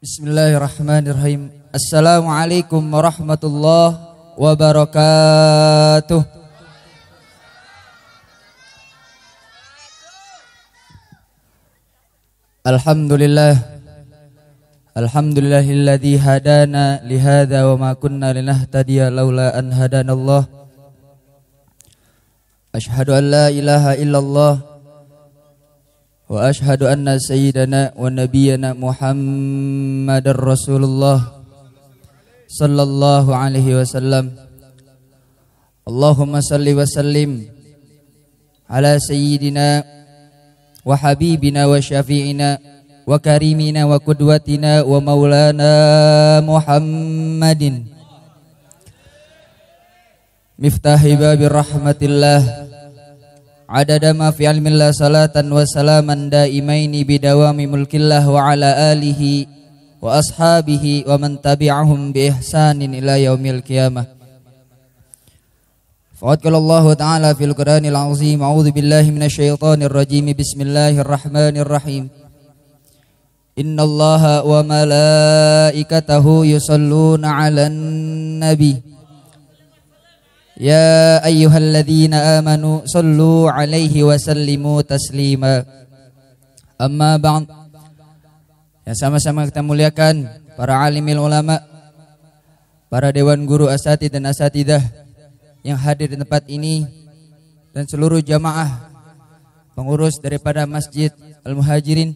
Bismillahirrahmanirrahim. Assalamualaikum warahmatullahi wabarakatuh. Alhamdulillahilladzi hadana lihada wa ma kunna linahtadiya laula an hadanallah. Asyhadu an la ilaha illallah wa ashhadu anna sayyidana wa nabiyyana Muhammadar Rasulullah sallallahu alaihi wasallam. Allahumma salli wa sallim ala sayyidina wa habibina wa syafi'ina wa karimina wa qudwatina wa maulana Muhammadin miftahi babir rahmatillah adada ma fi ilmillah salatan wa salaman daimaini bidawami mulkillah wa ala alihi wa ashabihi wa man tabi'ahum bi ihsanin ila yaumil qiyamah. Faqad qala Allah ta'ala fil Qur'anil azim, a'udzu billahi minasyaitonir rajim, bismillahirrahmanirrahim. Innallaha wa malaikatahu yusholluna 'alan nabi. Ya ayyuhalladzina amanu sallu alaihi wa sallimu taslima. Amma ba'd. Yang sama-sama kita muliakan para alimil ulama, para dewan guru asatid dan asatidah yang hadir di tempat ini, dan seluruh jamaah pengurus daripada Masjid Al-Muhajirin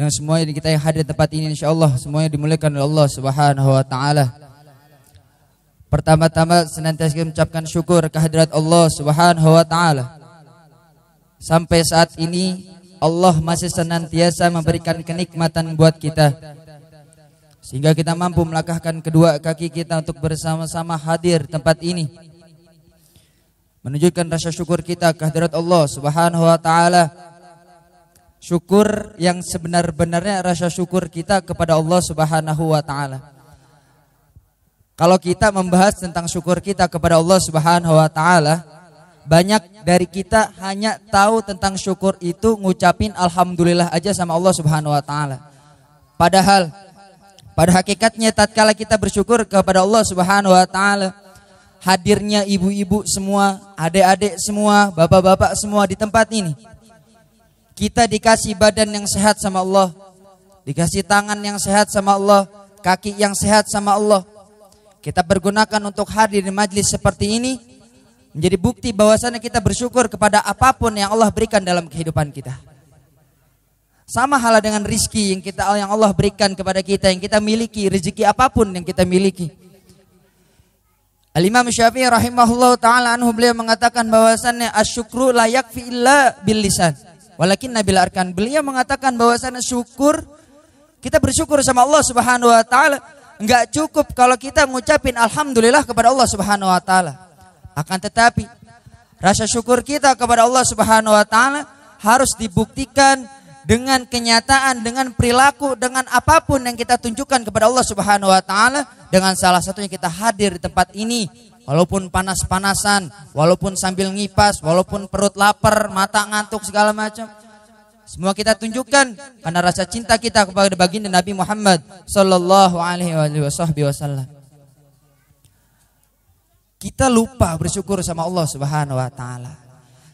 yang semuanya kita yang hadir di tempat ini insyaallah semuanya dimuliakan oleh Allah Subhanahu wa taala. Pertama-tama senantiasa mengucapkan syukur kehadirat Allah Subhanahu wa taala. Sampai saat ini Allah masih senantiasa memberikan kenikmatan buat kita sehingga kita mampu melangkahkan kedua kaki kita untuk bersama-sama hadir tempat ini, menunjukkan rasa syukur kita kehadirat Allah Subhanahu wa taala. Syukur yang sebenar-benarnya rasa syukur kita kepada Allah Subhanahu wa taala. Kalau kita membahas tentang syukur kita kepada Allah Subhanahu wa taala, banyak dari kita hanya tahu tentang syukur itu ngucapin alhamdulillah aja sama Allah Subhanahu wa taala. Padahal pada hakikatnya tatkala kita bersyukur kepada Allah Subhanahu wa taala, hadirnya ibu-ibu semua, adik-adik semua, bapak-bapak semua di tempat ini, kita dikasih badan yang sehat sama Allah, dikasih tangan yang sehat sama Allah, kaki yang sehat sama Allah. Kita pergunakan untuk hadir di majlis seperti ini menjadi bukti bahwasannya kita bersyukur kepada apapun yang Allah berikan dalam kehidupan kita. Sama halnya dengan rizki yang Allah berikan kepada kita, yang kita miliki, rezeki apapun yang kita miliki. Al-Imam Syafi'i rahimahullah ta'ala anhu, beliau mengatakan bahwasannya asyukru la yakfi illa bil lisan walakin nabil arkan. Beliau mengatakan bahwasannya syukur, kita bersyukur sama Allah Subhanahu wa taala, enggak cukup kalau kita ngucapin alhamdulillah kepada Allah Subhanahu wa taala. Akan tetapi rasa syukur kita kepada Allah Subhanahu wa taala harus dibuktikan dengan kenyataan, dengan perilaku, dengan apapun yang kita tunjukkan kepada Allah Subhanahu wa taala. Dengan salah satunya kita hadir di tempat ini walaupun panas-panasan, walaupun sambil ngipas, walaupun perut lapar, mata ngantuk segala macam. Semua kita tunjukkan karena rasa cinta kita kepada baginda Nabi Muhammad sallallahu alaihi wasallam. Kita lupa bersyukur sama Allah Subhanahu wa taala.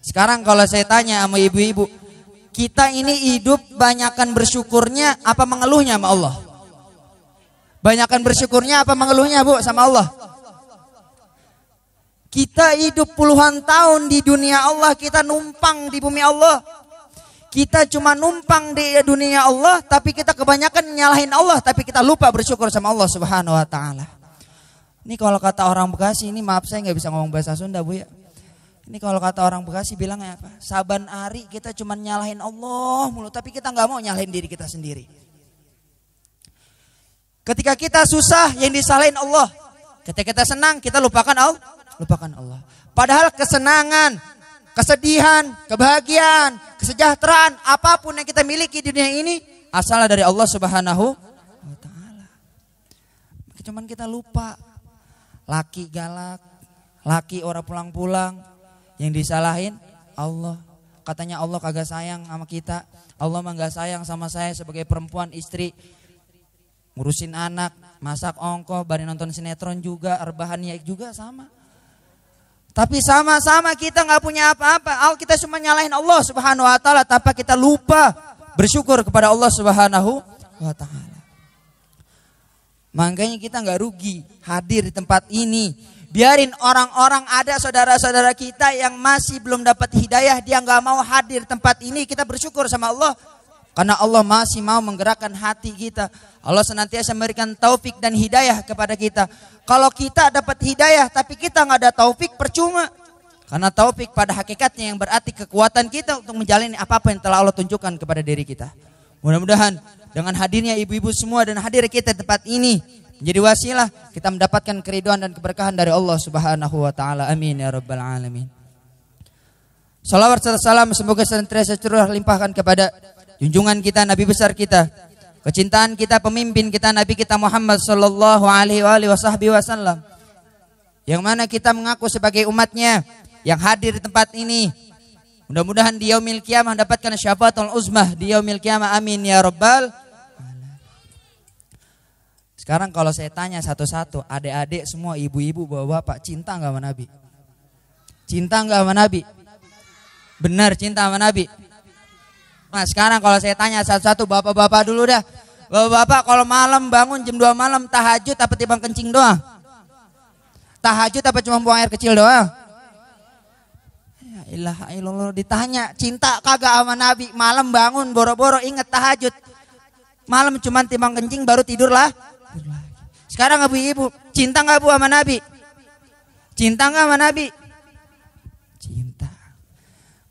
Sekarang kalau saya tanya sama ibu-ibu, kita ini hidup banyakan bersyukurnya apa mengeluhnya sama Allah? Banyakan bersyukurnya apa mengeluhnya, Bu, sama Allah? Kita hidup puluhan tahun di dunia Allah, kita numpang di bumi Allah. Kita cuma numpang di dunia Allah, tapi kita kebanyakan nyalahin Allah, tapi kita lupa bersyukur sama Allah Subhanahu wa taala. Ini kalau kata orang Bekasi, ini maaf saya nggak bisa ngomong bahasa Sunda, Bu ya. Ini kalau kata orang Bekasi bilangnya apa? Saban hari kita cuma nyalahin Allah mulu, tapi kita nggak mau nyalahin diri kita sendiri. Ketika kita susah yang disalahin Allah, ketika kita senang kita lupakan Allah. Padahal kesenangan, kesedihan, kebahagiaan, kesejahteraan, apapun yang kita miliki di dunia ini asalnya dari Allah Subhanahu wa taala. Cuman kita lupa. Laki galak, laki orang pulang-pulang, yang disalahin Allah. Katanya Allah kagak sayang sama kita, Allah mah gak sayang sama saya sebagai perempuan istri. ngurusin anak, masak ongko, bari nonton sinetron juga, rebahan ya juga sama. Tapi sama-sama kita nggak punya apa-apa. Kita cuma nyalahin Allah Subhanahu wa taala tanpa kita lupa bersyukur kepada Allah Subhanahu wa taala. Makanya kita nggak rugi hadir di tempat ini. Biarin orang-orang ada saudara-saudara kita yang masih belum dapat hidayah, dia nggak mau hadir di tempat ini. Kita bersyukur sama Allah karena Allah masih mau menggerakkan hati kita. Allah senantiasa memberikan taufik dan hidayah kepada kita. Kalau kita dapat hidayah tapi kita nggak ada taufik, percuma. Karena taufik pada hakikatnya yang berarti kekuatan kita untuk menjalani apa-apa yang telah Allah tunjukkan kepada diri kita. Mudah-mudahan dengan hadirnya ibu-ibu semua dan hadir kita di tempat ini menjadi wasilah kita mendapatkan keridhaan dan keberkahan dari Allah Subhanahu wa taala. Amin ya rabbal alamin. Salawat serta salam semoga senantiasa curah limpahkan kepada junjungan kita, Nabi besar kita, kecintaan kita, pemimpin kita, Nabi kita Muhammad sallallahu alaihi wasallam. Yang mana kita mengaku sebagai umatnya yang hadir di tempat ini. Mudah-mudahan di yaumil qiyamah mendapatkan syafaatul uzmah di yaumil qiyamah. Amin ya rabbal. Sekarang kalau saya tanya satu-satu, adik-adik semua, ibu-ibu, bapak-bapak, cinta enggak sama Nabi? Cinta enggak sama Nabi? Benar cinta sama Nabi? Nah sekarang kalau saya tanya satu-satu, bapak-bapak dulu dah. Bapak-bapak kalau malam bangun jam 2 malam tahajud apa timbang kencing doang? Tahajud apa cuma buang air kecil doang? Ya ilaha illallah, ditanya cinta kagak sama Nabi, malam bangun boro-boro inget tahajud, malam cuma timbang kencing baru tidur lah. Sekarang ibu-ibu cinta nggak bu sama Nabi? Cinta nggak sama Nabi? Cinta.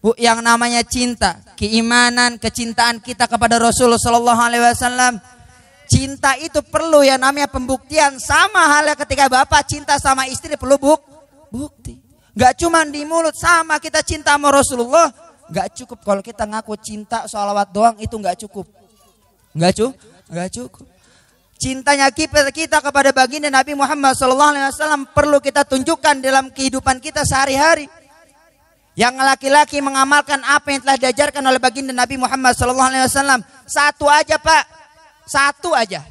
Bu, yang namanya cinta, keimanan, kecintaan kita kepada Rasulullah Sallallahu Alaihi Wasallam, cinta itu perlu ya namanya pembuktian. Sama halnya ketika bapak cinta sama istri perlu bukti. Gak cuma di mulut, sama kita cinta sama Rasulullah. Gak cukup kalau kita ngaku cinta sholawat doang, itu gak cukup. Gak cukup. Cintanya kita kepada baginda Nabi Muhammad SAW perlu kita tunjukkan dalam kehidupan kita sehari-hari. Yang laki-laki mengamalkan apa yang telah diajarkan oleh baginda Nabi Muhammad SAW. Satu aja pak, satu aja.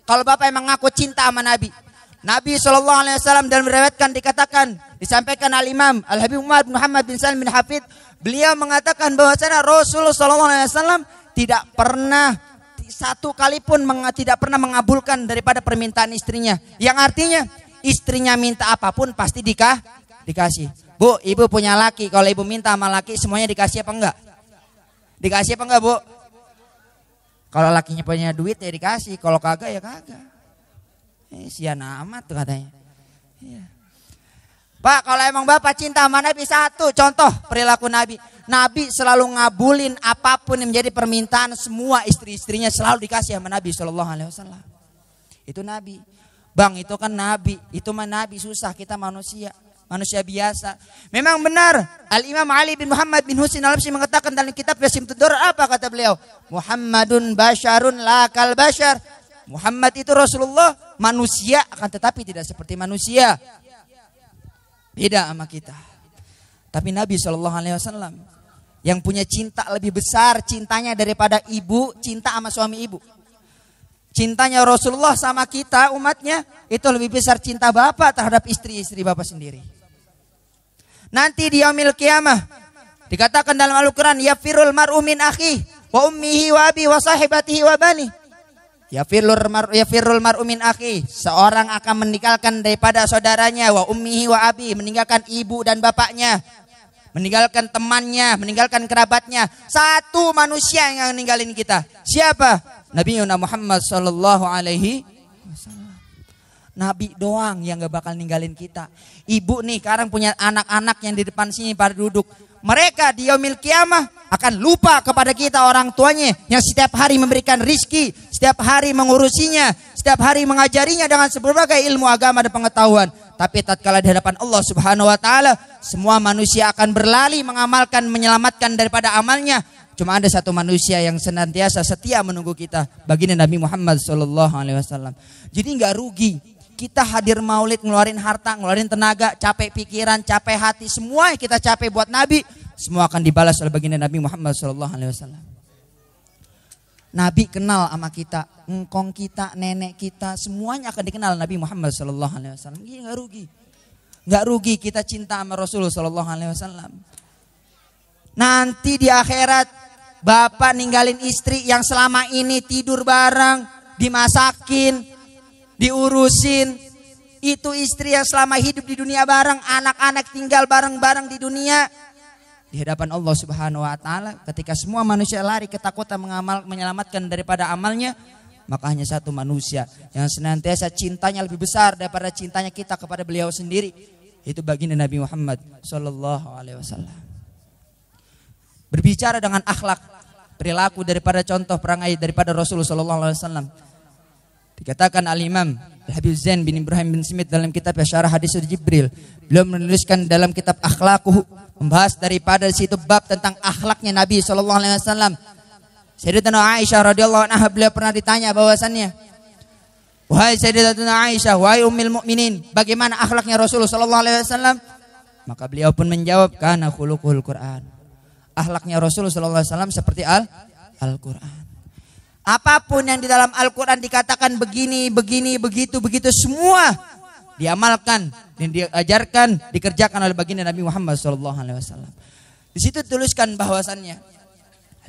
Kalau bapak emang ngaku cinta sama Nabi. Nabi SAW dalam meriwayatkan disampaikan al-Imam Al-Habib Muhammad bin Salim bin Hafid. Beliau mengatakan bahwasanya Rasulullah SAW tidak pernah satu kali pun tidak pernah mengabulkan daripada permintaan istrinya. Yang artinya istrinya minta apapun pasti dikasih. Bu, ibu punya laki, kalau ibu minta sama laki semuanya dikasih apa enggak? Dikasih apa enggak bu? Kalau lakinya punya duit ya dikasih, kalau kagak ya kagak. Sian amat tuh katanya. Iya. Pak, kalau emang bapak cinta sama Nabi, satu contoh perilaku Nabi. Nabi selalu ngabulin apapun yang menjadi permintaan semua istri-istrinya, selalu dikasih sama Nabi SAW. Itu Nabi. Bang, itu kan Nabi. Itu mah Nabi, susah, kita manusia biasa. Memang benar. Al-Imam Ali bin Muhammad bin Husin al-Habsyi mengatakan dalam kitab Yasimtud Dur, apa kata beliau? Muhammadun basyarun la kal basyar. Muhammad itu Rasulullah, manusia akan tetapi tidak seperti manusia. Beda sama kita. Tapi Nabi SAW yang punya cinta lebih besar cintanya daripada ibu cinta sama suami ibu. Cintanya Rasulullah sama kita umatnya itu lebih besar cinta bapak terhadap istri-istri bapak sendiri. Nanti di yaumil qiyamah dikatakan dalam Al-Quran, yafirul mar'u min akhi wa ummihi wa abi wa sahibatihi wa bani. Yafirul mar'u min akhi, seorang akan meninggalkan daripada saudaranya, wa ummihi wa abi, meninggalkan ibu dan bapaknya, meninggalkan temannya, meninggalkan kerabatnya. Satu manusia yang ninggalin kita. Siapa? Nabi Muhammad sallallahu alaihi wasallam. Nabi doang yang gak bakal ninggalin kita. Ibu nih sekarang punya anak-anak yang di depan sini pada duduk. Mereka di yaumil qiyamah akan lupa kepada kita orang tuanya yang setiap hari memberikan rizki, setiap hari mengurusinya, setiap hari mengajarinya dengan berbagai ilmu agama dan pengetahuan. Tapi tatkala di hadapan Allah Subhanahu wa taala, semua manusia akan berlari mengamalkan, menyelamatkan daripada amalnya. Cuma ada satu manusia yang senantiasa setia menunggu kita, baginda Nabi Muhammad sallallahu alaihi wasallam. Jadi enggak rugi kita hadir maulid, ngeluarin harta, ngeluarin tenaga, capek pikiran, capek hati, semua yang kita capek buat Nabi, semua akan dibalas oleh baginda Nabi Muhammad sallallahu alaihi wasallam. Nabi kenal sama kita, engkong kita, nenek kita, semuanya akan dikenal Nabi Muhammad sallallahu alaihi wasallam. Enggak rugi. Enggak rugi kita cinta sama Rasul sallallahu alaihi wasallam. Nanti di akhirat bapak ninggalin istri yang selama ini tidur bareng, dimasakin, diurusin. Itu istri yang selama hidup di dunia bareng, anak-anak tinggal bareng-bareng di dunia. Di hadapan Allah Subhanahu wa taala, ketika semua manusia lari ketakutan menyelamatkan daripada amalnya, maka hanya satu manusia yang senantiasa cintanya lebih besar daripada cintanya kita kepada beliau sendiri, itu baginda Nabi Muhammad sallallahu alaihi wasallam. Berbicara dengan akhlak, perilaku daripada contoh perangai daripada Rasulullah sallallahu alaihi wasallam. Dikatakan Al-Imam Habib Zain bin Ibrahim bin Smith dalam kitab Syarah Hadis Jibril, beliau menuliskan dalam kitab Akhlaquhu, membahas daripada situ bab tentang akhlaknya Nabi sallallahu alaihi wasallam. Sayyidatuna Aisyah radhiyallahu anha, beliau pernah ditanya bahwasannya, wahai Sayyidatuna Aisyah, wahai ummul mukminin, bagaimana akhlaknya Rasulullah sallallahu alaihi wasallam? Maka beliau pun menjawab, kana khuluqul Quran. Akhlaknya Rasulullah sallallahu alaihi wasallam seperti Al-Quran. Apapun yang di dalam Al-Quran dikatakan begini, begini, begitu, begitu, semua diamalkan dan diajarkan, dikerjakan oleh baginda Nabi Muhammad SAW. Di situ tuliskan bahwasannya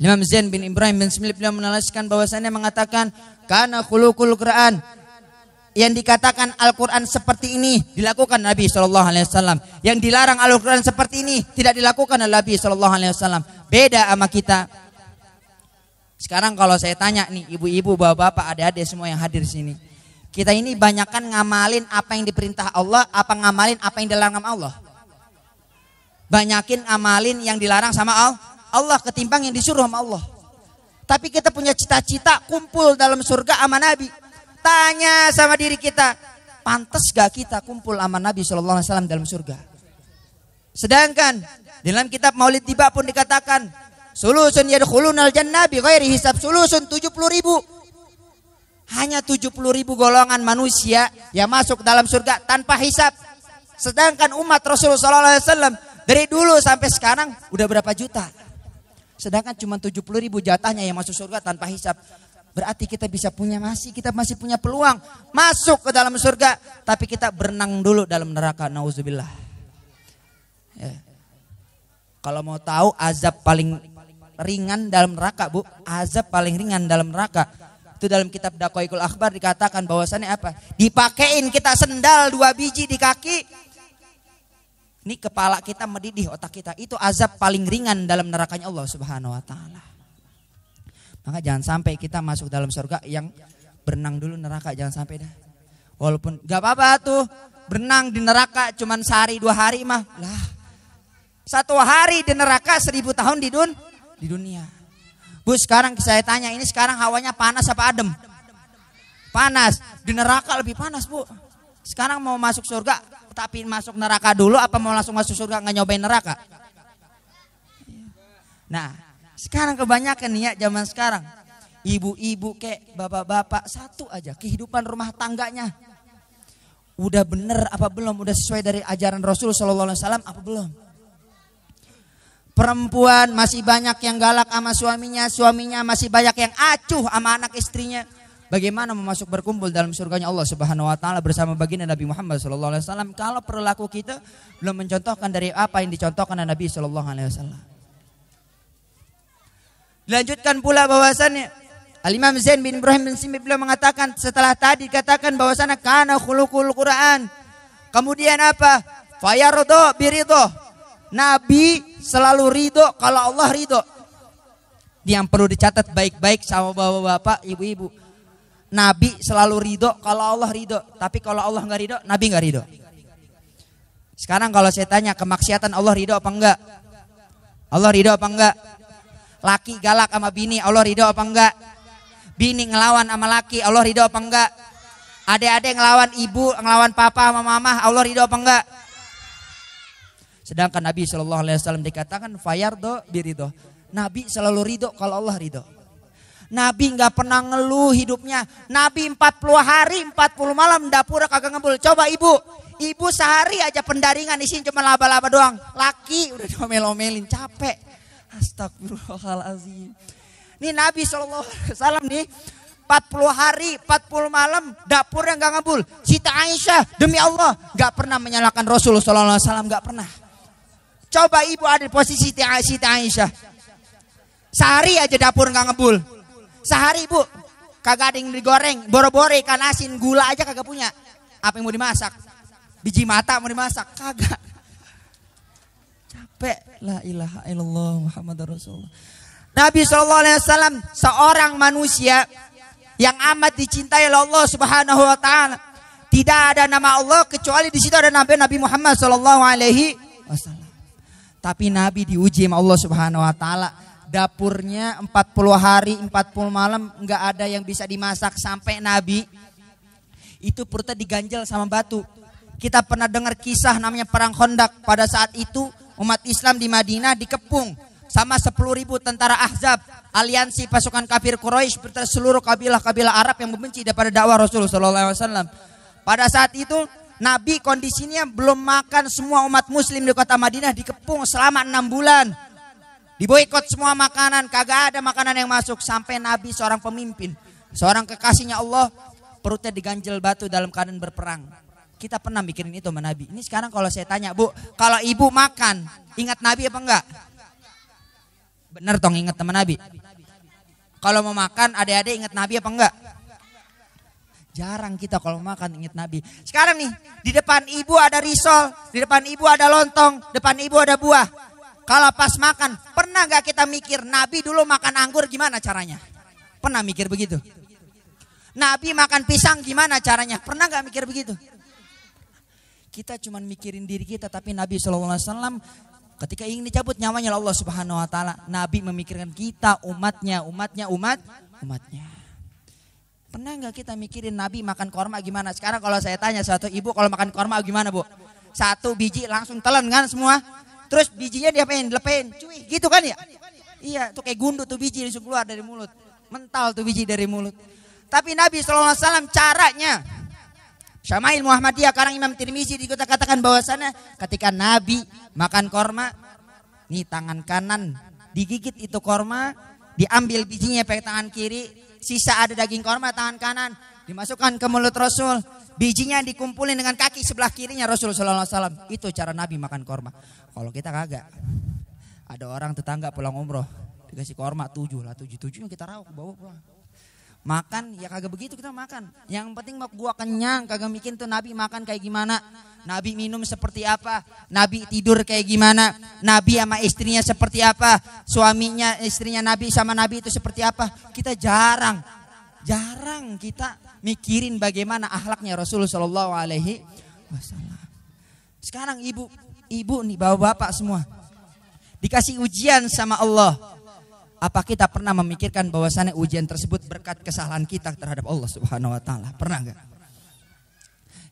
Imam Zain bin Ibrahim bin Smith beliau menuliskan bahwasannya mengatakan kana khuluqul Quran, yang dikatakan Al-Quran seperti ini dilakukan Nabi SAW. Yang dilarang Al-Quran seperti ini tidak dilakukan oleh Nabi SAW. Beda sama kita. Sekarang kalau saya tanya nih ibu-ibu, bapak-bapak, adik-adik semua yang hadir sini, kita ini banyakkan ngamalin apa yang diperintah Allah, apa ngamalin apa yang dilarang sama Allah? Banyakin ngamalin yang dilarang sama Allah ketimbang yang disuruh sama Allah. Tapi kita punya cita-cita kumpul dalam surga sama Nabi. Tanya sama diri kita, pantas gak kita kumpul sama Nabi SAW dalam surga? Sedangkan dalam kitab Maulid Tiba pun dikatakan, sulusun yadkhulunal jannah bi ghairi hisab, sulusun 70.000. Hanya 70.000 golongan manusia yang masuk dalam surga tanpa hisab. Sedangkan umat Rasulullah SAW dari dulu sampai sekarang udah berapa juta. Sedangkan cuma 70.000 jatahnya yang masuk surga tanpa hisab. Berarti kita masih punya peluang masuk ke dalam surga, tapi kita berenang dulu dalam neraka, nauzubillah. Ya. Kalau mau tahu azab paling ringan dalam neraka, Bu, azab paling ringan dalam neraka itu dalam kitab Daqaiqul Akhbar dikatakan bahwasannya apa? Dipakein kita sendal 2 biji di kaki. Ini kepala kita mendidih, otak kita. Itu azab paling ringan dalam nerakanya Allah Subhanahu wa taala. Maka jangan sampai kita masuk dalam surga yang berenang dulu neraka, jangan sampai dah. Walaupun gak apa-apa tuh berenang di neraka cuman sehari 2 hari mah. Lah. 1 hari di neraka 1000 tahun di dunia. Bu, sekarang saya tanya, ini sekarang hawanya panas apa adem? Panas. Di neraka lebih panas, Bu. Sekarang mau masuk surga tapi masuk neraka dulu, apa mau langsung masuk surga nggak nyobain neraka? Nah, sekarang kebanyakan nih ya zaman sekarang, ibu-ibu kayak bapak-bapak, satu aja kehidupan rumah tangganya udah bener apa belum, udah sesuai dari ajaran Rasulullah SAW apa belum? Perempuan masih banyak yang galak sama suaminya masih banyak yang acuh sama anak istrinya. Bagaimana mau masuk berkumpul dalam surganya Allah Subhanahu wa taala bersama baginda Nabi Muhammad sallallahu alaihi wasallam kalau perilaku kita belum mencontohkan dari apa yang dicontohkan oleh Nabi sallallahu alaihi wasallam. Dilanjutkan pula bahwasannya Al-Imam Zain bin Ibrahim bin Smith beliau mengatakan, setelah tadi dikatakan bahwasannya kana khuluqul Quran. Kemudian apa? Fayardo biridho. Nabi selalu ridho kalau Allah ridho. Yang perlu dicatat baik-baik sama bapak-bapak, ibu-ibu. Nabi selalu ridho kalau Allah ridho. Tapi kalau Allah nggak ridho, Nabi nggak ridho. Sekarang kalau saya tanya, kemaksiatan Allah ridho apa enggak? Allah ridho apa enggak? Laki galak sama bini, Allah ridho apa enggak? Bini ngelawan sama laki, Allah ridho apa enggak? Adik-adik ngelawan ibu, ngelawan papa sama mama, Allah ridho apa enggak? Sedangkan Nabi SAW dikatakan fayardo biridho. Nabi selalu ridho kalau Allah ridho. Nabi nggak pernah ngeluh hidupnya. Nabi 40 hari 40 malam dapur kagak ngebul. Coba ibu sehari aja pendaringan isinya cuma laba-laba doang. Laki udah diomel-omelin, capek. Astagfirullahaladzim. Nih Nabi SAW nih 40 hari, 40 malam dapurnya nggak ngebul. Siti Aisyah demi Allah nggak pernah menyalahkan Rasulullah SAW, nggak pernah. Coba ibu ada di posisi Siti Aisyah. Sehari aja dapur nggak ngebul. Sehari ibu kagak ada yang digoreng, boro-boro ikan asin, gula aja kagak punya. Apa yang mau dimasak? Biji mata mau dimasak? Kagak. Capek. La ilaha illallah Muhammadur Rasulullah. Nabi SAW seorang manusia yang amat dicintai oleh Allah Subhanahu wa taala. Tidak ada nama Allah kecuali di situ ada Nabi Muhammad sallallahu alaihi wasallam. Tapi Nabi diuji sama Allah Subhanahu wa taala. Dapurnya 40 hari, 40 malam enggak ada yang bisa dimasak sampai Nabi itu perutnya diganjel sama batu. Kita pernah dengar kisah namanya perang Khandaq. Pada saat itu umat Islam di Madinah dikepung sama 10.000 tentara Ahzab, aliansi pasukan kafir Quraisy serta seluruh kabilah-kabilah Arab yang membenci daripada dakwah Rasulullah SAW. Pada saat itu Nabi kondisinya belum makan, semua umat muslim di kota Madinah dikepung selama 6 bulan. Diboikot semua makanan, kagak ada makanan yang masuk sampai Nabi seorang pemimpin, seorang kekasihnya Allah, perutnya diganjel batu dalam keadaan berperang. Kita pernah mikirin itu sama Nabi. Ini sekarang kalau saya tanya, Bu, kalau ibu makan, ingat Nabi apa enggak? Bener tong ingat teman Nabi. Kalau mau makan adik-adik ingat Nabi apa enggak? Jarang kita kalau makan ingat Nabi. Sekarang nih di depan ibu ada risol, di depan ibu ada lontong, depan ibu ada buah. Kalau pas makan pernah nggak kita mikir Nabi dulu makan anggur gimana caranya? Pernah mikir begitu? Nabi makan pisang gimana caranya? Pernah nggak mikir begitu? Kita cuma mikirin diri kita, tapi Nabi SAW ketika ingin dicabut nyawanya Allah Subhanahu wa taala, Nabi memikirkan kita umatnya. Pernah nggak kita mikirin Nabi makan korma gimana? Sekarang kalau saya tanya satu ibu kalau makan korma gimana, Bu? 1 biji langsung telan kan semua? Terus bijinya diapain? Dilepein, cuy, gitu kan ya? Iya, tuh kayak gundu tuh biji langsung keluar dari mulut. Mental tuh biji dari mulut. Tapi Nabi SAW caranya, Syama'il Muhammadiyah karang Imam Tirmizi dikatakan bahwasannya ketika Nabi makan korma, nih tangan kanan digigit itu korma, diambil bijinya pakai tangan kiri, sisa ada daging korma tangan kanan, dimasukkan ke mulut Rasul, bijinya dikumpulin dengan kaki sebelah kirinya Rasulullah SAW. Itu cara Nabi makan korma. Kalau kita kagak. Ada orang tetangga pulang umroh dikasih korma 7 kita rauk bawa pulang. Makan ya kagak begitu kita makan. Yang penting gua kenyang, kagak mikirin tuh Nabi makan kayak gimana, Nabi minum seperti apa, Nabi tidur kayak gimana, Nabi sama istrinya seperti apa, suaminya istrinya Nabi sama Nabi itu seperti apa. Kita jarang kita mikirin bagaimana akhlaknya Rasulullah Shallallahu Alaihi Wasallam. Sekarang ibu nih bapak-bapak semua dikasih ujian sama Allah. Apa kita pernah memikirkan bahwasannya ujian tersebut berkat kesalahan kita terhadap Allah Subhanahu wa taala? Pernah enggak?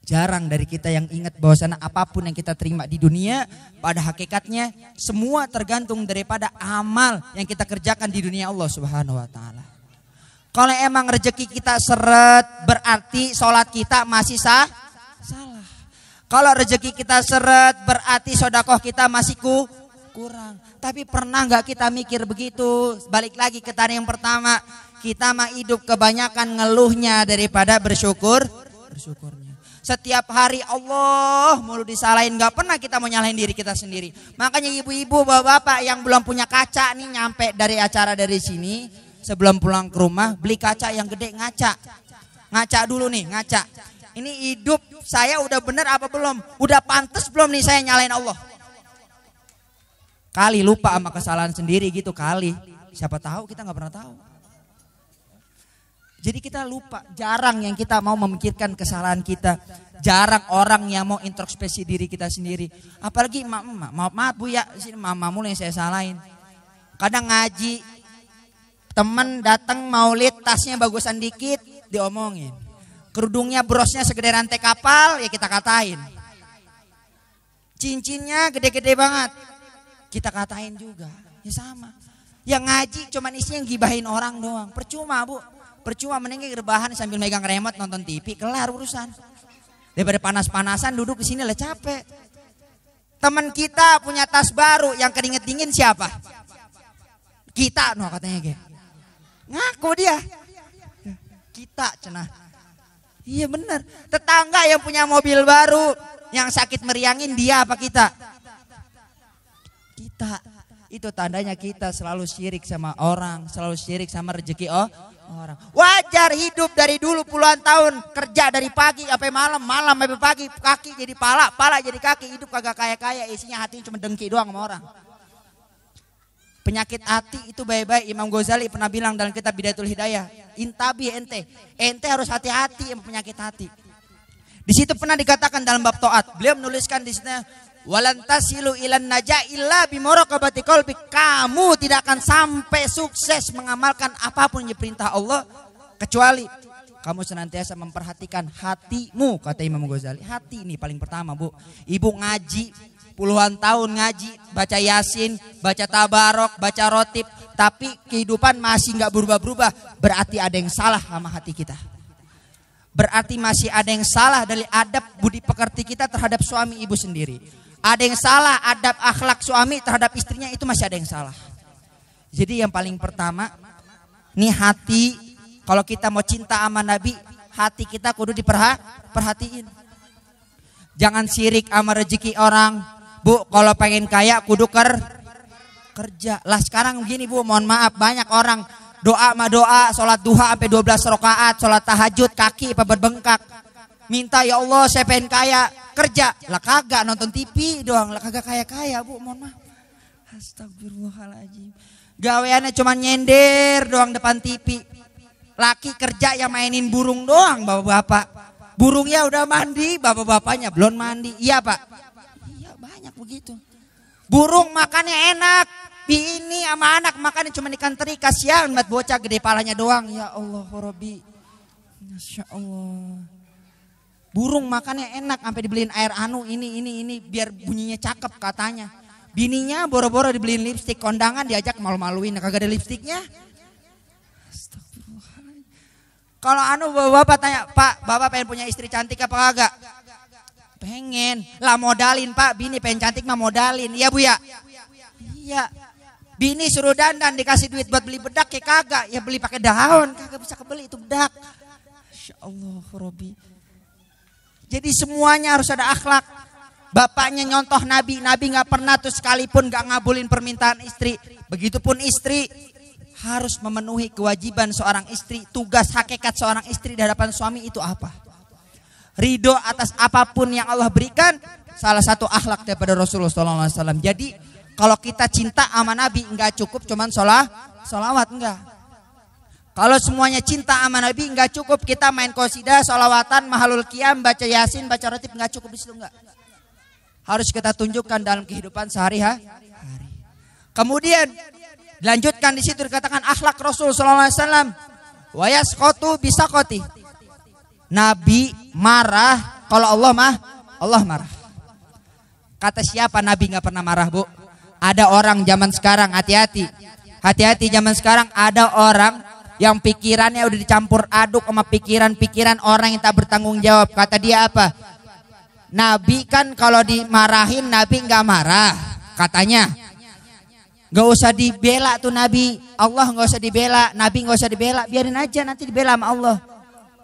Jarang dari kita yang ingat bahwasannya apapun yang kita terima di dunia pada hakikatnya semua tergantung daripada amal yang kita kerjakan di dunia Allah Subhanahu wa taala. Kalau emang rezeki kita seret berarti sholat kita masih salah. Kalau rezeki kita seret berarti sedekah kita masih kurang. Tapi pernah nggak kita mikir begitu? Balik lagi ke tadi yang pertama, kita mah hidup kebanyakan ngeluhnya daripada bersyukurnya. Setiap hari Allah mulu disalahin, nggak pernah kita mau nyalahin diri kita sendiri. Makanya ibu-ibu, bapak-bapak yang belum punya kaca nih, nyampe dari acara dari sini, sebelum pulang ke rumah beli kaca yang gede, ngaca dulu nih, ngaca. Ini hidup saya udah bener apa belum? Udah pantas belum nih saya nyalain Allah? Kali lupa sama kesalahan sendiri gitu kali. Siapa tahu, kita nggak pernah tahu. Jadi kita lupa, jarang yang kita mau memikirkan kesalahan kita. Jarang orang yang mau introspeksi diri kita sendiri. Apalagi maaf Bu ya, sini mama mulu yang saya salahin. Kadang ngaji, temen datang maulid, tasnya bagusan dikit, diomongin. Kerudungnya brosnya segede rantai kapal, ya kita katain. Cincinnya gede-gede banget, kita katain juga. Ya sama. Yang ngaji cuman isinya gibahin orang doang. Percuma Bu. Percuma mending rebahan sambil megang remote nonton TV, kelar urusan. Daripada panas-panasan duduk di sini lah capek. Teman kita punya tas baru yang keringet dingin siapa? Kita no katanya gitu. Ngaku dia. Kita cenah. Iya benar. Tetangga yang punya mobil baru, yang sakit meriangin dia apa kita? Kita. Itu tandanya kita selalu syirik sama orang, selalu syirik sama rezeki orang. Wajar hidup dari dulu puluhan tahun, kerja dari pagi sampai malam, malam sampai pagi, kaki jadi pala, pala jadi kaki, hidup kagak kaya-kaya, isinya hatinya cuma dengki doang sama orang. Penyakit hati itu baik-baik. Imam Ghazali pernah bilang dalam kitab Bidayatul Hidayah, intabi ente harus hati-hati sama penyakit hati. Di situ pernah dikatakan dalam bab taat, beliau menuliskan di sini, walantasilu ilan naja illa bimuraqabati qalbi. Kamu tidak akan sampai sukses mengamalkan apapun yang diperintah Allah kecuali kamu senantiasa memperhatikan hatimu, kata Imam Ghazali. Hati ini paling pertama, Bu. Ibu ngaji puluhan tahun ngaji, baca Yasin, baca Tabarok, baca Rotib, tapi kehidupan masih nggak berubah-berubah, berarti ada yang salah sama hati kita. Berarti masih ada yang salah dari adab budi pekerti kita terhadap suami ibu sendiri. Ada yang salah adab akhlak suami terhadap istrinya, itu masih ada yang salah. Jadi yang paling pertama, nih hati, kalau kita mau cinta sama Nabi, hati kita kudu diperhatiin. Jangan sirik sama rezeki orang. Bu, kalau pengen kaya kudu kerja. Lah sekarang begini Bu, mohon maaf, banyak orang doa sama doa, sholat duha sampai 12 rakaat, sholat tahajud kaki apa berbengkak. Minta ya Allah saya pengen kaya, kerja. Lah kagak, nonton TV doang, lah kagak kaya-kaya Bu, mohon maaf. Astagfirullahaladzim. Gaweannya cuma nyender doang depan TV. Laki kerja yang mainin burung doang bapak-bapak. Burungnya udah mandi, bapak-bapaknya belum mandi. Iya Pak? Banyak begitu. Burung makannya enak, bini sama anak makannya cuma ikan teri, kasihan buat bocah gede palanya doang. Ya Allah Rabbi, Masya Allah. Burung makannya enak sampai dibeliin air ini biar bunyinya cakep katanya. Bininya boro-boro dibeliin lipstik, kondangan diajak malu-maluin, kagak ada lipstiknya. Astagfirullahaladzim. Kalau bapak tanya, Pak, bapak pengen punya istri cantik apa kagak? Pengen lah, modalin Pak, bini pengen cantik mah modalin. Iya Bu ya? Iya. Bini suruh dandan dikasih duit buat beli bedak ya kagak, ya beli pakai daun, kagak bisa kebeli itu bedak. Masya Allah Rabbi. Jadi semuanya harus ada akhlak. Bapaknya nyontoh Nabi nggak pernah tuh sekalipun nggak ngabulin permintaan istri. Begitupun istri harus memenuhi kewajiban seorang istri. Tugas hakikat seorang istri di hadapan suami itu apa? Ridho atas apapun yang Allah berikan, salah satu akhlak daripada Rasulullah SAW. Jadi kalau kita cinta sama Nabi enggak cukup cuman sholawat, enggak. Kalau semuanya cinta sama Nabi enggak cukup kita main qasidah, sholawatan, mahalul qiyam, baca Yasin, baca Rotib, enggak cukup di situ, enggak. Harus kita tunjukkan dalam kehidupan sehari-hari. Kemudian dilanjutkan di situ dikatakan akhlak Rasulullah SAW. Wa yasqatu bisaqati. Nabi marah kalau Allah marah. Kata siapa Nabi nggak pernah marah Bu? Ada orang zaman sekarang, hati-hati zaman sekarang ada orang yang pikirannya udah dicampur aduk sama pikiran-pikiran orang yang tak bertanggung jawab. Kata dia apa? Nabi kan kalau dimarahin Nabi nggak marah katanya. Nggak usah dibela tuh Nabi, Allah nggak usah dibela, Nabi nggak usah dibela, biarin aja nanti dibela sama Allah.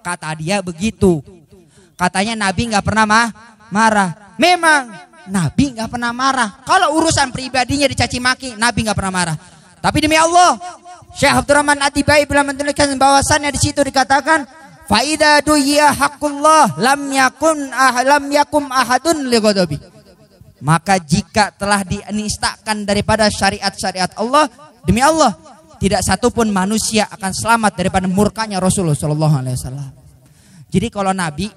Kata dia begitu. Katanya Nabi nggak pernah marah. Memang Nabi nggak pernah marah. Kalau urusan pribadinya dicaci maki, Nabi nggak pernah marah. Tapi demi Allah, Syekh Abdurrahman Atibai bila menuliskan bahwasannya di situ dikatakan, faida duya haqqullah lam yakum ahadun lighadabi. Maka jika telah dinistakan daripada syariat-syariat Allah, demi Allah, tidak satupun manusia akan selamat daripada murkanya Rasulullah SAW. Jadi kalau Nabi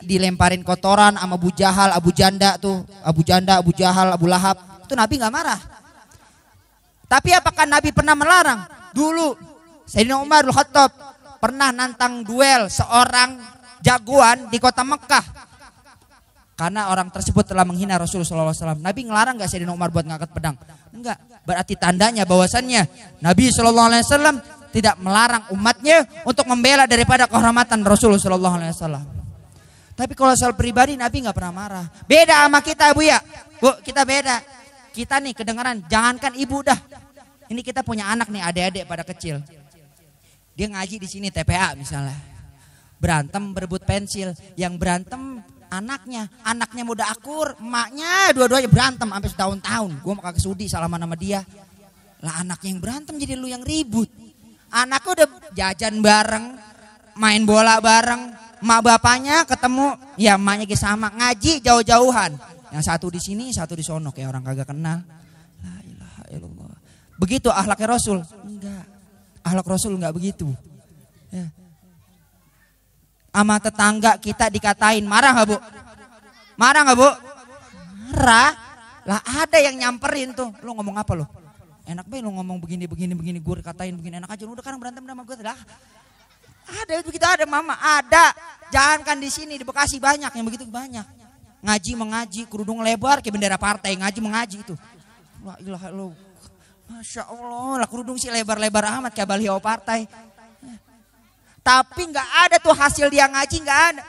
dilemparin kotoran sama Abu Jahal, Abu Janda, Abu Jahal, Abu Lahab, itu Nabi nggak marah. Tapi apakah Nabi pernah melarang? Dulu Sayyidina Umar bin Khattab pernah nantang duel seorang jagoan di kota Mekah. Karena orang tersebut telah menghina Rasulullah SAW. Nabi ngelarang nggak Sayyidina Umar buat ngangkat pedang? Enggak. Berarti tandanya bahwasannya Nabi SAW tidak melarang umatnya untuk membela daripada kehormatan Rasulullah SAW. Tapi kalau soal pribadi Nabi nggak pernah marah. Beda sama kita Bu ya. Bu, kita beda. Kita nih kedengaran, jangankan ibu dah. Ini kita punya anak nih, adik-adik pada kecil. Dia ngaji di sini TPA misalnya. Berantem berebut pensil, yang berantem anaknya udah akur, emaknya dua-duanya berantem sampai setahun-tahun. Gue mau kagak sudi salaman sama dia. Lah anaknya yang berantem jadi lu yang ribut. Anaknya udah jajan bareng, main bola bareng, emak bapaknya ketemu, ya emaknya sama, ngaji jauh-jauhan. Yang satu di sini, satu di sono, kayak orang kagak kenal. La ilaha illallah. Begitu akhlaknya Rasul? Enggak. Akhlak Rasul enggak begitu. Ya. Sama tetangga kita dikatain, marah gak Bu? Marah gak Bu? Marah. Lah ada yang nyamperin tuh, lu ngomong apa lu? Enak banget lu ngomong begini, gue katain begini, enak aja. Lu udah kan berantem sama gue. Lah ada begitu, ada mama, ada. Jangan kan di sini, di Bekasi banyak yang begitu, banyak. Ngaji mengaji, kerudung lebar kayak bendera partai, ngaji mengaji itu. La ilaha illallah. Masya Allah, lah kerudung sih lebar-lebar amat kayak baliho partai. Tapi nggak ada tuh hasil dia ngaji, nggak ada.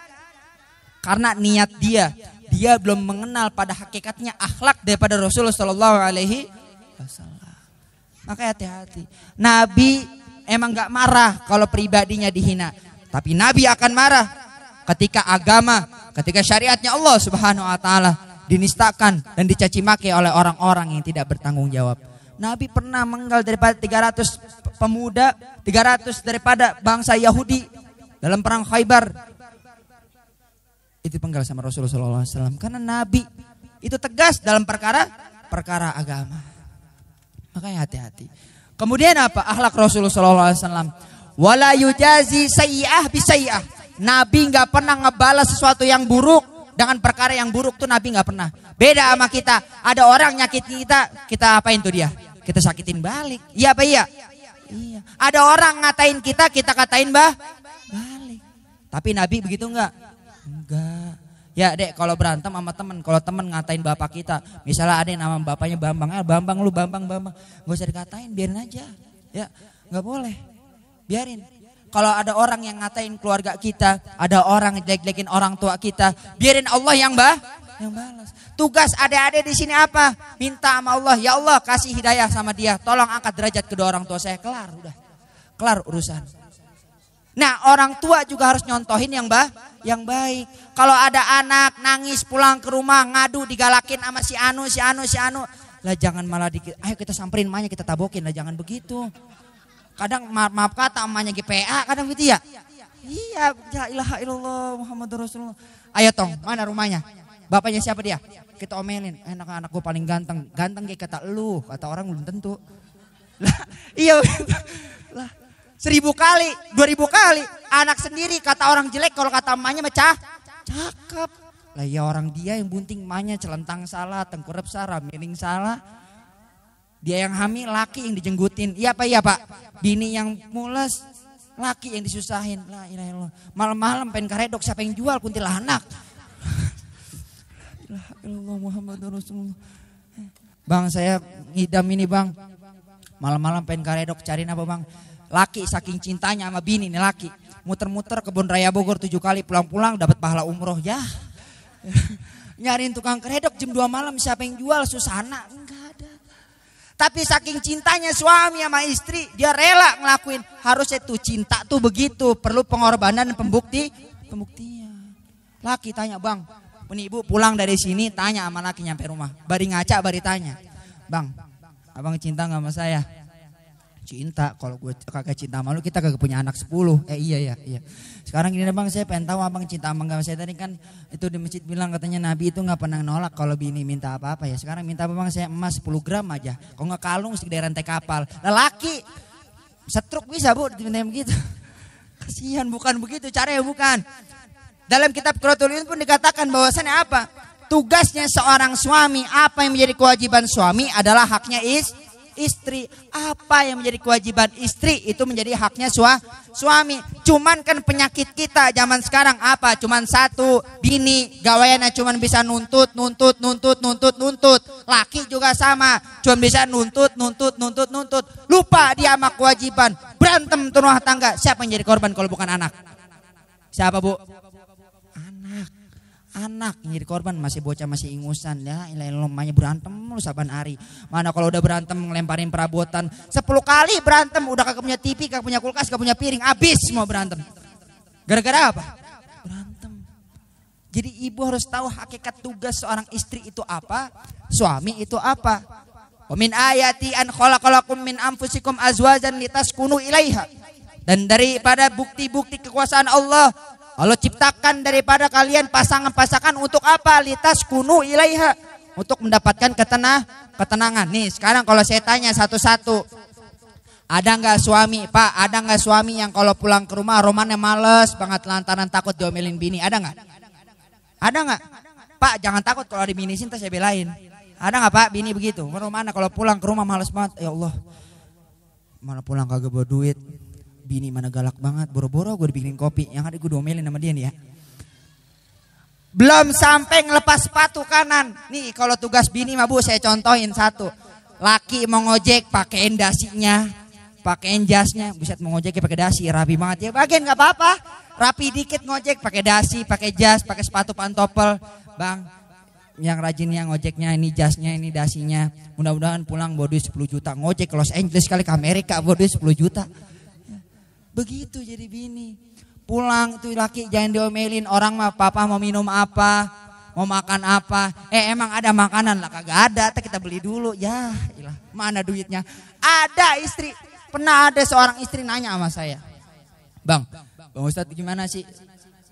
Karena niat dia belum mengenal pada hakikatnya akhlak daripada Rasulullah Shallallahu Alaihi Wasallam. Makanya hati-hati. Nabi emang nggak marah kalau pribadinya dihina, tapi Nabi akan marah ketika ketika syariatnya Allah Subhanahu Wa Taala dinistakan dan dicaci maki oleh orang-orang yang tidak bertanggung jawab. Nabi pernah menggal daripada 300 pemuda, 300 daripada bangsa Yahudi dalam perang Khaybar. Itu penggal sama Rasulullah SAW. Karena Nabi itu tegas dalam perkara agama. Makanya hati-hati. Kemudian apa? Akhlak Rasulullah SAW. Wala yujazi sayyi'ah bisayyi'ah. Nabi nggak pernah ngebalas sesuatu yang buruk dengan perkara yang buruk tuh Nabi nggak pernah. Beda sama kita. Ada orang nyakitin kita apain tuh dia? Kita sakitin balik. Iya apa iya? Iya. Ada orang ngatain kita katain balik. Tapi Nabi begitu enggak? Enggak. Ya Dek, kalau berantem sama temen, kalau temen ngatain bapak kita, misalnya ada yang nama bapaknya Bambang, Bambang lu Bambang, gak usah dikatain, biarin aja. Ya, nggak boleh, biarin. Kalau ada orang yang ngatain keluarga kita, ada orang jelek-jelekin orang tua kita, biarin Allah yang balas. Tugas adik-adik di sini apa? Minta sama Allah, ya Allah kasih hidayah sama dia, tolong angkat derajat kedua orang tua saya, kelar udah, kelar urusan. Nah orang tua juga harus nyontohin yang baik. Kalau ada anak nangis pulang ke rumah ngadu digalakin sama si anu, lah jangan malah ayo kita samperin emaknya kita tabokin, lah jangan begitu. Kadang maaf kata emaknya GPA kadang gitu ya. Iya, la ilaha illallah Muhammadur Rasulullah. Ayo tong, mana rumahnya? Bapaknya siapa dia? Kita omelin, anak gue paling ganteng kayak kata lu, kata orang belum tentu. Lah, iya lah. 1000 kali, 2000 kali, anak sendiri kata orang jelek, kalau kata emaknya mecah, cakep. Lah ya orang dia yang bunting emaknya celentang salah, tengkurap salah, miring salah. Dia yang hamil, laki yang dijenggutin. Iya apa iya Pak? Bini yang mules, laki yang disusahin. La ilaha illallah. Malam-malam pengen karedok, siapa yang jual kuntilanak? La ilaha illallah Muhammadur Rasulullah. Bang saya ngidam ini bang. Malam-malam pengen karedok, cariin apa bang? Laki saking cintanya sama bini nih laki. Muter-muter kebun raya Bogor 7 kali pulang-pulang dapat pahala umroh ya. Nyariin tukang keredok jam 2 malam siapa yang jual? Susana. Enggak ada. Tapi saking cintanya suami sama istri dia rela ngelakuin. Harusnya tuh cinta tuh begitu. Perlu pengorbanan dan pembuktian. Laki tanya bang. Ini ibu pulang dari sini tanya sama laki nyampe rumah. Bari ngaca bari tanya. Bang abang cinta gak sama saya? Cinta, kalau gue kagak cinta sama lu kita kagak punya anak 10. Iya. Sekarang gini bang, saya pengen tahu abang cinta sama gak. Saya tadi kan itu di masjid bilang katanya Nabi itu gak pernah nolak kalau bini minta apa-apa ya. Sekarang minta apa bang, saya emas 10 gram aja. Kalau gak kalung segede rantai kapal. Lelaki setruk bisa bu diminta begitu. Kasihan, bukan begitu caranya, bukan. Dalam kitab Qurratul Uin pun dikatakan bahwasannya apa? Tugasnya seorang suami, apa yang menjadi kewajiban suami adalah haknya istri. Apa yang menjadi kewajiban istri itu menjadi haknya suami. Cuman kan penyakit kita zaman sekarang apa? Cuman satu, bini gawayannya cuman bisa nuntut. Laki juga sama, cuman bisa nuntut. Lupa dia sama kewajiban, berantem rumah tangga. Siapa yang jadi korban kalau bukan anak? Siapa bu? Anak yang jadi korban masih bocah, masih ingusan, ya ilah berantem lu saban hari. Mana kalau udah berantem ngelemparin perabotan 10 kali berantem, udah kagak punya TV, kagak punya kulkas, kagak punya piring, habis semua berantem. Gara-gara apa? Berantem. Jadi ibu harus tahu hakikat tugas seorang istri itu apa, suami itu apa. Wa min ayati an khalaqalakum min anfusikum azwajan litaskunu ilaiha. Dan daripada bukti-bukti kekuasaan Allah ciptakan daripada kalian pasangan-pasangan untuk apa? Litaskunu ilaiha, untuk mendapatkan ketenangan. Nih sekarang kalau saya tanya satu-satu, ada nggak suami, Pak? Ada nggak suami yang kalau pulang ke rumah romannya males banget lantaran takut diomelin bini? Ada nggak? Ada nggak? Pak jangan takut kalau dibinisin, saya belain. Ada nggak Pak bini begitu? Romana kalau pulang ke rumah males banget, ya Allah, mana pulang kagak bawa duit. Bini mana galak banget, boro-boro gue dibikinin kopi, yang ada gue domelin sama dia nih ya. Belum sampai ngelepas sepatu kanan. Nih kalau tugas bini mah Bu saya contohin satu. Laki mau ngojek pakein dasinya, pakein jasnya, buset mau ngojek pakai dasi, rapi banget ya. Bagian nggak apa-apa, rapi dikit ngojek pakai dasi, pakai jas, pakai sepatu pantopel. Bang, yang rajinnya ngojeknya ini jasnya, ini dasinya. Mudah-mudahan pulang bawa duit 10 juta. Ngojek ke Los Angeles kali ke Amerika bawa duit 10 juta. Begitu jadi bini. Pulang tuh laki jangan diomelin orang mah, papa mau minum apa, mau makan apa. Emang ada makanan lah? Kagak ada, kita beli dulu. Ya ilah, mana duitnya? Ada istri, pernah ada seorang istri nanya sama saya, Bang Ustadz gimana sih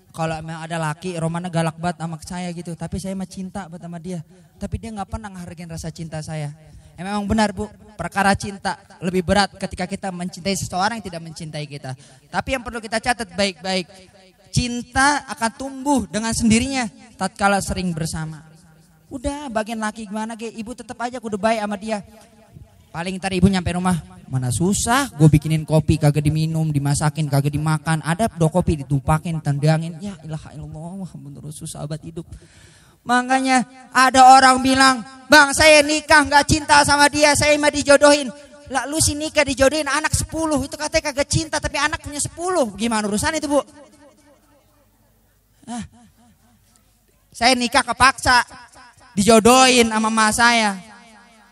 kalau memang ada laki Romana galak banget sama saya gitu, tapi saya mah cinta banget sama dia, tapi dia nggak pernah ngehargain rasa cinta saya. Memang benar Bu, perkara cinta lebih berat ketika kita mencintai seseorang yang tidak mencintai kita. Tapi yang perlu kita catat baik-baik, cinta akan tumbuh dengan sendirinya tatkala sering bersama. Udah bagian laki gimana ge, ibu tetap aja kudu baik sama dia. Paling ntar ibu nyampe rumah, mana susah gue bikinin kopi kagak diminum, dimasakin kagak dimakan, ada do kopi ditumpakin, tendangin. Ya ilaha illallah Muhammadur Rasulullah, sahabat hidup. Makanya ada orang bilang, Bang saya nikah gak cinta sama dia, saya mah dijodohin. Lah lu sih nikah dijodohin anak 10, itu katanya kagak cinta tapi anak punya 10. Gimana urusan itu Bu? Saya nikah kepaksa, dijodohin sama emak saya.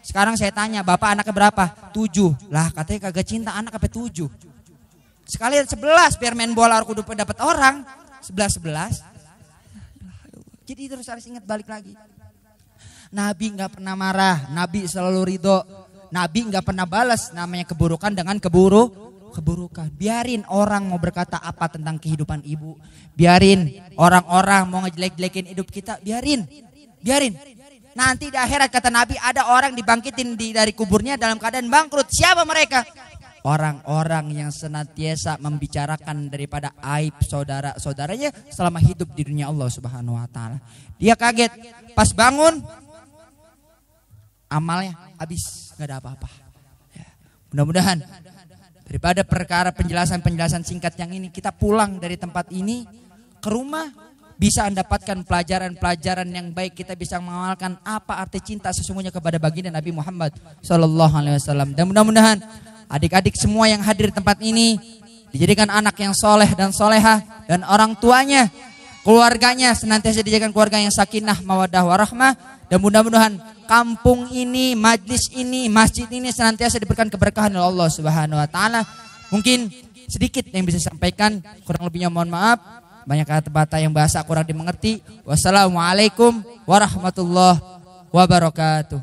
Sekarang saya tanya, Bapak anaknya berapa? 7. Lah katanya kagak cinta anak apa 7. Sekalian 11 biar main bola kudu dapat orang. 11. Jadi terus harus ingat balik lagi. Nabi gak pernah marah, Nabi selalu ridho. Nabi gak pernah balas namanya keburukan dengan keburukan. Biarin orang mau berkata apa tentang kehidupan ibu. Biarin orang-orang mau ngejelek-jelekin hidup kita. Biarin. Nanti di akhirat kata Nabi ada orang dibangkitin dari kuburnya dalam keadaan bangkrut. Siapa mereka? Orang-orang yang senantiasa membicarakan daripada aib saudara-saudaranya selama hidup di dunia Allah Subhanahu wa taala. Dia kaget pas bangun amalnya habis, gak ada apa-apa. Ya, mudah-mudahan daripada perkara penjelasan singkat yang ini, kita pulang dari tempat ini ke rumah bisa mendapatkan pelajaran-pelajaran yang baik, kita bisa mengamalkan apa arti cinta sesungguhnya kepada baginda Nabi Muhammad sallallahu alaihi wasallam. Dan mudah-mudahan adik-adik semua yang hadir di tempat ini dijadikan anak yang soleh dan soleha, dan orang tuanya, keluarganya senantiasa dijadikan keluarga yang sakinah, mawaddah, warahmah. Dan mudah-mudahan kampung ini, majlis ini, masjid ini senantiasa diberikan keberkahan oleh Allah Subhanahu wa taala. Mungkin sedikit yang bisa disampaikan, kurang lebihnya mohon maaf. Banyak kata-kata yang bahasa kurang dimengerti. Wassalamualaikum warahmatullahi wabarakatuh.